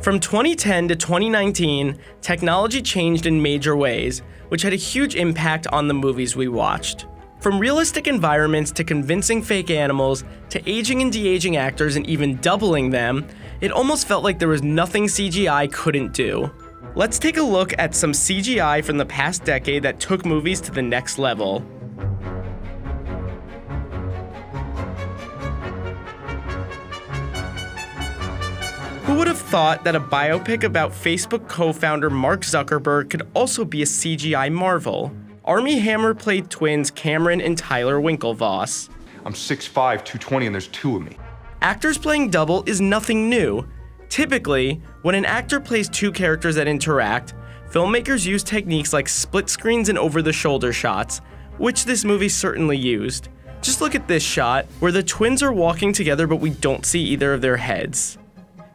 From 2010 to 2019, technology changed in major ways, which had a huge impact on the movies we watched. From realistic environments to convincing fake animals, to aging and de-aging actors and even doubling them, it almost felt like there was nothing CGI couldn't do. Let's take a look at some CGI from the past decade that took movies to the next level. Who would have thought that a biopic about Facebook co-founder Mark Zuckerberg could also be a CGI marvel? Armie Hammer played twins Cameron and Tyler Winklevoss. I'm 6'5", 220, and there's two of me. Actors playing double is nothing new. Typically, when an actor plays two characters that interact, filmmakers use techniques like split screens and over-the-shoulder shots, which this movie certainly used. Just look at this shot, where the twins are walking together but we don't see either of their heads.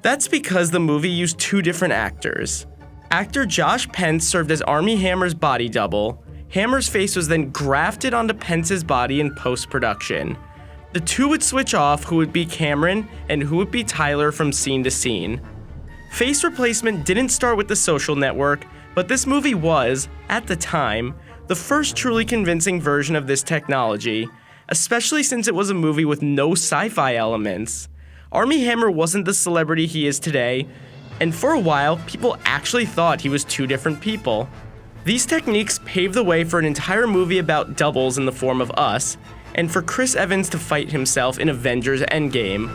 That's because the movie used two different actors. Actor Josh Pence served as Armie Hammer's body double. Hammer's face was then grafted onto Pence's body in post-production. The two would switch off who would be Cameron and who would be Tyler from scene to scene. Face replacement didn't start with The Social Network, but this movie was, at the time, the first truly convincing version of this technology, especially since it was a movie with no sci-fi elements. Armie Hammer wasn't the celebrity he is today, and for a while, people actually thought he was two different people. These techniques paved the way for an entire movie about doubles in the form of Us, and for Chris Evans to fight himself in Avengers Endgame.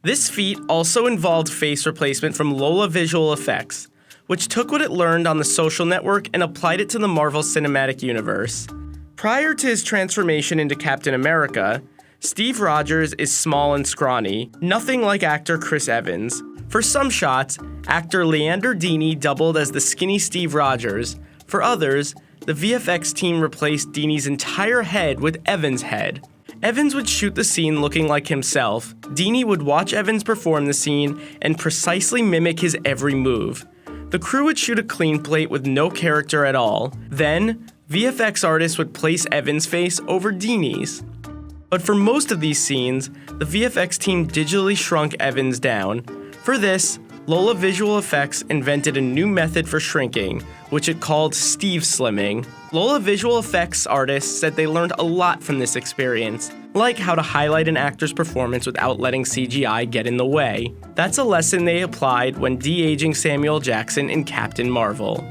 This feat also involved face replacement from Lola Visual Effects, which took what it learned on The Social Network and applied it to the Marvel Cinematic Universe. Prior to his transformation into Captain America, Steve Rogers is small and scrawny, nothing like actor Chris Evans. For some shots, actor Leander Dini doubled as the skinny Steve Rogers. For others, the VFX team replaced Dini's entire head with Evans' head. Evans would shoot the scene looking like himself. Dini would watch Evans perform the scene and precisely mimic his every move. The crew would shoot a clean plate with no character at all. Then, VFX artists would place Evans' face over Dini's. But for most of these scenes, the VFX team digitally shrunk Evans down. For this, Lola Visual Effects invented a new method for shrinking, which it called Steve Slimming. Lola Visual Effects artists said they learned a lot from this experience, like how to highlight an actor's performance without letting CGI get in the way. That's a lesson they applied when de-aging Samuel Jackson in Captain Marvel.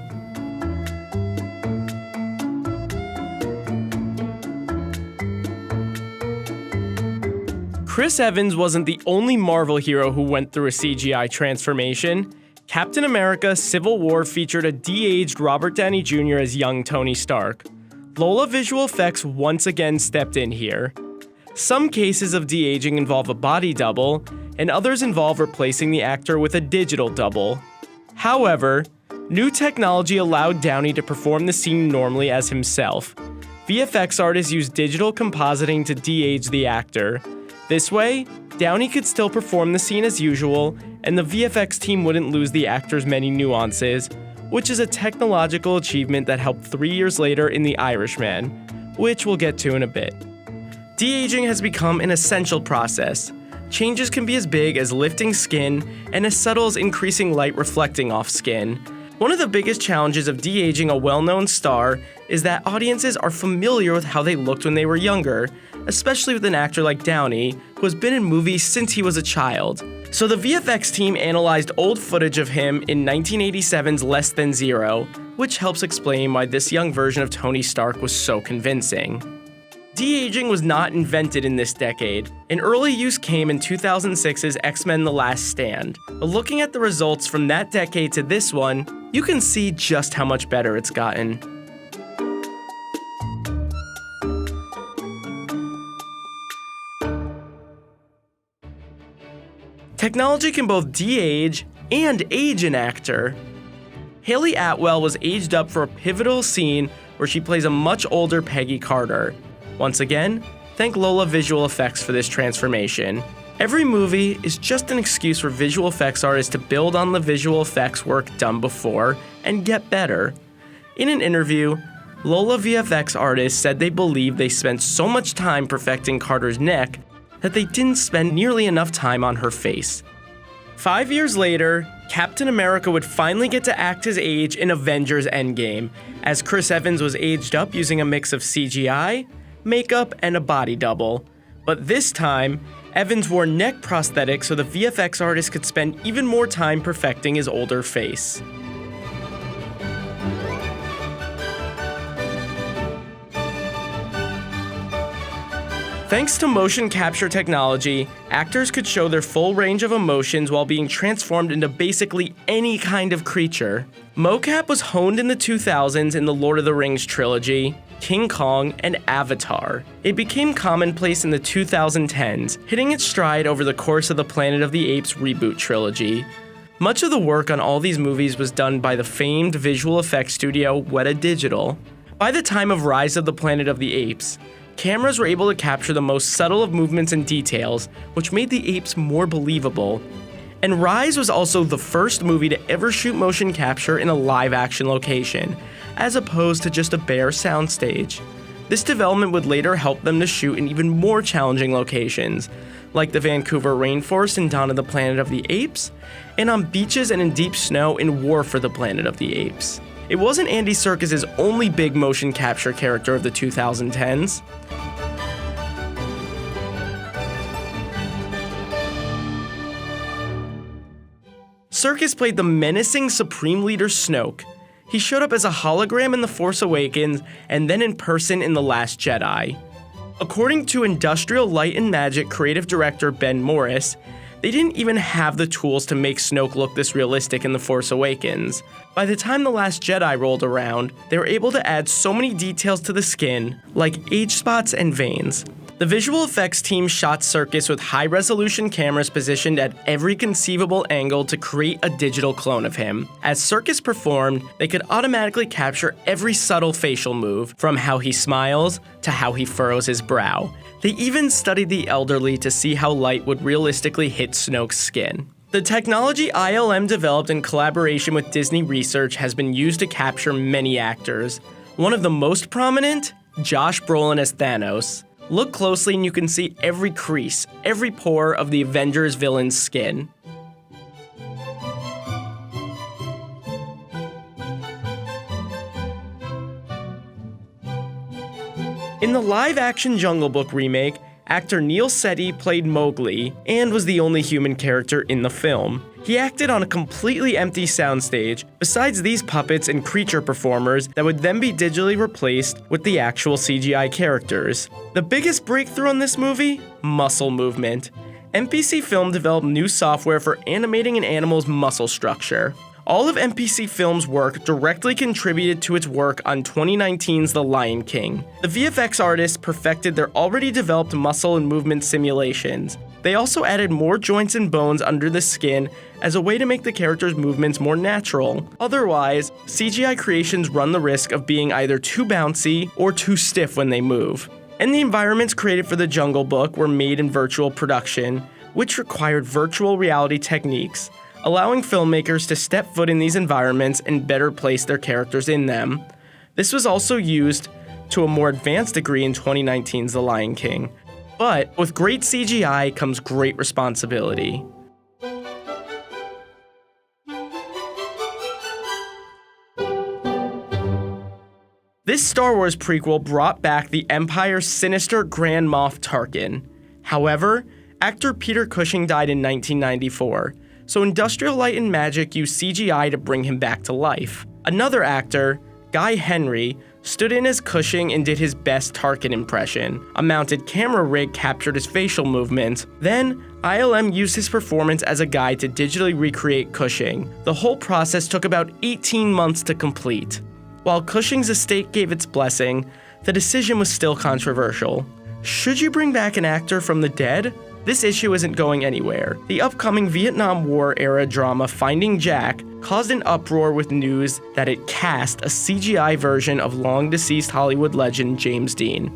Chris Evans wasn't the only Marvel hero who went through a CGI transformation. Captain America: Civil War featured a de-aged Robert Downey Jr. as young Tony Stark. Lola Visual Effects once again stepped in here. Some cases of de-aging involve a body double, and others involve replacing the actor with a digital double. However, new technology allowed Downey to perform the scene normally as himself. VFX artists used digital compositing to de-age the actor. This way, Downey could still perform the scene as usual, and the VFX team wouldn't lose the actor's many nuances, which is a technological achievement that helped 3 years later in The Irishman, which we'll get to in a bit. De-aging has become an essential process. Changes can be as big as lifting skin and as subtle as increasing light reflecting off skin. One of the biggest challenges of de-aging a well-known star is that audiences are familiar with how they looked when they were younger, especially with an actor like Downey, who has been in movies since he was a child. So the VFX team analyzed old footage of him in 1987's Less Than Zero, which helps explain why this young version of Tony Stark was so convincing. De-aging was not invented in this decade. An early use came in 2006's X-Men: The Last Stand. But looking at the results from that decade to this one, you can see just how much better it's gotten. Technology can both de-age and age an actor. Haley Atwell was aged up for a pivotal scene where she plays a much older Peggy Carter. Once again, thank Lola Visual Effects for this transformation. Every movie is just an excuse for visual effects artists to build on the visual effects work done before and get better. In an interview, Lola VFX artists said they believed they spent so much time perfecting Carter's neck that they didn't spend nearly enough time on her face. 5 years later, Captain America would finally get to act his age in Avengers Endgame, as Chris Evans was aged up using a mix of CGI, makeup, and a body double. But this time, Evans wore neck prosthetics so the VFX artist could spend even more time perfecting his older face. Thanks to motion capture technology, actors could show their full range of emotions while being transformed into basically any kind of creature. Mocap was honed in the 2000s in the Lord of the Rings trilogy, King Kong, and Avatar. It became commonplace in the 2010s, hitting its stride over the course of the Planet of the Apes reboot trilogy. Much of the work on all these movies was done by the famed visual effects studio Weta Digital. By the time of Rise of the Planet of the Apes, cameras were able to capture the most subtle of movements and details, which made the apes more believable. And Rise was also the first movie to ever shoot motion capture in a live-action location, as opposed to just a bare soundstage. This development would later help them to shoot in even more challenging locations, like the Vancouver rainforest in Dawn of the Planet of the Apes, and on beaches and in deep snow in War for the Planet of the Apes. It wasn't Andy Serkis's only big motion capture character of the 2010s. Serkis played the menacing Supreme Leader Snoke. He showed up as a hologram in The Force Awakens and then in person in The Last Jedi. According to Industrial Light and Magic creative director Ben Morris, they didn't even have the tools to make Snoke look this realistic in The Force Awakens. By the time The Last Jedi rolled around, they were able to add so many details to the skin, like age spots and veins. The visual effects team shot Serkis with high-resolution cameras positioned at every conceivable angle to create a digital clone of him. As Serkis performed, they could automatically capture every subtle facial move, from how he smiles to how he furrows his brow. They even studied the elderly to see how light would realistically hit Snoke's skin. The technology ILM developed in collaboration with Disney Research has been used to capture many actors. One of the most prominent? Josh Brolin as Thanos. Look closely and you can see every crease, every pore of the Avengers villain's skin. In the live-action Jungle Book remake, actor Neil Sethi played Mowgli and was the only human character in the film. He acted on a completely empty soundstage, besides these puppets and creature performers that would then be digitally replaced with the actual CGI characters. The biggest breakthrough in this movie? Muscle movement. MPC Film developed new software for animating an animal's muscle structure. All of MPC Film's work directly contributed to its work on 2019's The Lion King. The VFX artists perfected their already developed muscle and movement simulations. They also added more joints and bones under the skin as a way to make the characters' movements more natural. Otherwise, CGI creations run the risk of being either too bouncy or too stiff when they move. And the environments created for the Jungle Book were made in virtual production, which required virtual reality techniques, allowing filmmakers to step foot in these environments and better place their characters in them. This was also used to a more advanced degree in 2019's The Lion King. But with great CGI comes great responsibility. This Star Wars prequel brought back the Empire's sinister Grand Moff Tarkin. However, actor Peter Cushing died in 1994, so Industrial Light and Magic used CGI to bring him back to life. Another actor, Guy Henry, stood in as Cushing and did his best Tarkin impression. A mounted camera rig captured his facial movements. Then, ILM used his performance as a guide to digitally recreate Cushing. The whole process took about 18 months to complete. While Cushing's estate gave its blessing, the decision was still controversial. Should you bring back an actor from the dead? This issue isn't going anywhere. The upcoming Vietnam War-era drama Finding Jack caused an uproar with news that it cast a CGI version of long-deceased Hollywood legend James Dean.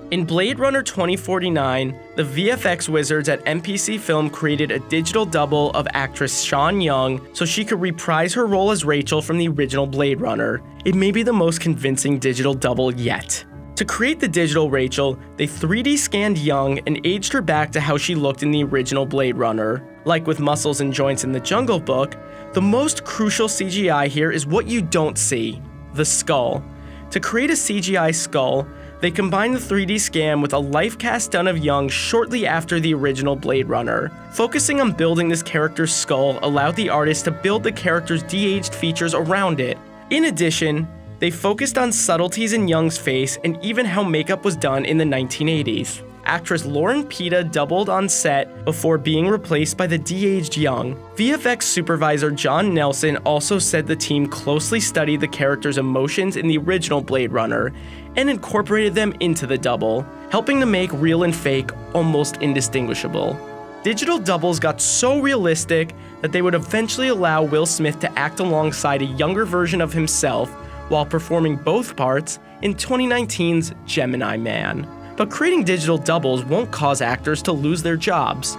In In Blade Runner 2049, the VFX wizards at MPC Film created a digital double of actress Sean Young so she could reprise her role as Rachel from the original Blade Runner. It may be the most convincing digital double yet. To create the digital Rachel, they 3D scanned Young and aged her back to how she looked in the original Blade Runner. Like with muscles and joints in the Jungle Book, the most crucial CGI here is what you don't see: the skull. To create a CGI skull, they combined the 3D scan with a life cast done of Young shortly after the original Blade Runner. Focusing on building this character's skull allowed the artist to build the character's de-aged features around it. In addition, they focused on subtleties in Young's face and even how makeup was done in the 1980s. Actress Lauren Pita doubled on set before being replaced by the de-aged Young. VFX supervisor John Nelson also said the team closely studied the character's emotions in the original Blade Runner and incorporated them into the double, helping to make real and fake almost indistinguishable. Digital doubles got so realistic that they would eventually allow Will Smith to act alongside a younger version of himself while performing both parts in 2019's Gemini Man. But creating digital doubles won't cause actors to lose their jobs.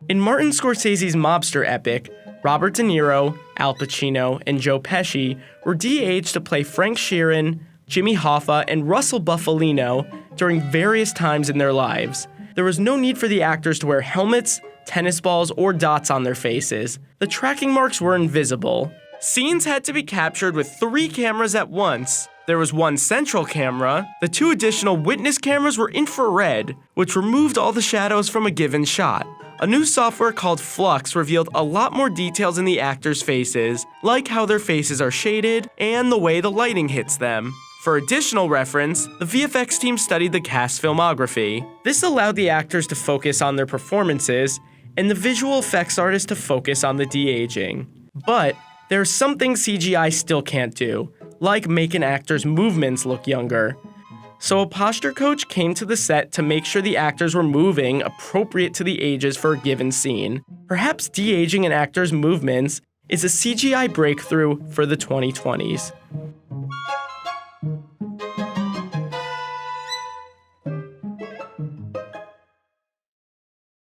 In Martin Scorsese's mobster epic, Robert De Niro, Al Pacino, and Joe Pesci were de-aged to play Frank Sheeran, Jimmy Hoffa, and Russell Bufalino during various times in their lives. There was no need for the actors to wear helmets, tennis balls, or dots on their faces. The tracking marks were invisible. Scenes had to be captured with 3 cameras at once. There was one central camera. The 2 additional witness cameras were infrared, which removed all the shadows from a given shot. A new software called FLUX revealed a lot more details in the actors' faces, like how their faces are shaded and the way the lighting hits them. For additional reference, the VFX team studied the cast filmography. This allowed the actors to focus on their performances and the visual effects artists to focus on the de-aging. But there are some things CGI still can't do, like make an actor's movements look younger. So a posture coach came to the set to make sure the actors were moving appropriate to the ages for a given scene. Perhaps de-aging an actor's movements is a CGI breakthrough for the 2020s.